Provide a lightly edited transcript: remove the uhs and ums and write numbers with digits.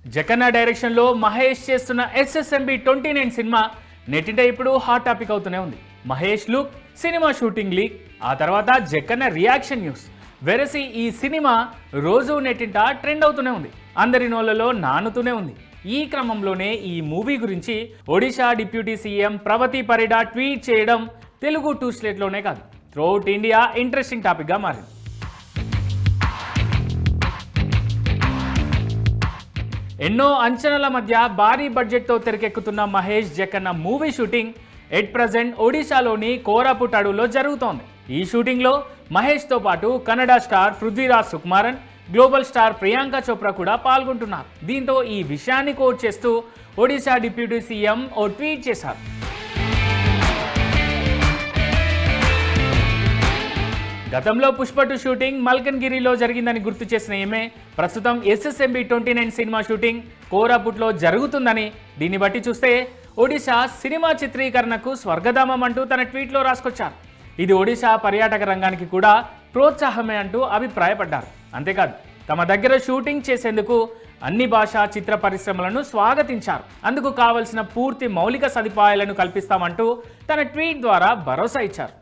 జకన్న డైరెక్షన్లో మహేష్ చేస్తున్న SSMB 29 cinema నెట్టింట ఇప్పుడు హాట్ టాపిక్ అవుతూనే ఉంది. Mahesh look, cinema shooting leak, ఆ తర్వాత జకన్న రియాక్షన్ న్యూస్ వెరసి ఈ సినిమా రోజు నెట్టింట ట్రెండ్ అవుతూనే ఉంది. అందరి నోళ్లలో నానుతూనే ఉంది. ఈ క్రమంలోనే ఈ మూవీ గురించి Odisha deputy CM Pravati Parida tweet చేయడం తెలుగు టూ స్టేట్లోనే కాదు, త్రూఅవుట్ ఇండియా ఇంట్రెస్టింగ్ టాపిక్గా మారింది. ఎన్నో అంచనాల మధ్య భారీ బడ్జెట్తో తెరకెక్కుతున్న Mahesh Jakkanna movie shooting at present ఒడిశాలోని కోరాపుట్ అడవులో జరుగుతోంది. ఈ షూటింగ్లో మహేష్తో పాటు Kannada star Prithviraj Sukumaran, global star Priyanka Chopra కూడా పాల్గొంటున్నారు. దీంతో ఈ విషయాన్ని కోట్ చేస్తూ ఒడిశా డిప్యూటీ సీఎం ఓ ట్వీట్ చేశారు. గతంలో పుష్ప 2 షూటింగ్ మల్కన్గిరిలో జరిగిందని గుర్తు చేసిన ఈమె ప్రస్తుతం SSMB 29 సినిమా షూటింగ్ కోరాపుట్లో జరుగుతుందని, దీన్ని బట్టి చూస్తే ఒడిశా సినిమా చిత్రీకరణకు స్వర్గధామం అంటూ తన ట్వీట్లో రాసుకొచ్చారు. ఇది ఒడిశా పర్యాటక రంగానికి కూడా ప్రోత్సాహమే అంటూ అభిప్రాయపడ్డారు. అంతేకాదు తమ దగ్గర షూటింగ్ చేసేందుకు అన్ని భాషా చిత్ర పరిశ్రమలను స్వాగతించారు. అందుకు కావలసిన పూర్తి మౌలిక సదుపాయాలను కల్పిస్తామంటూ తన ట్వీట్ ద్వారా భరోసా ఇచ్చారు.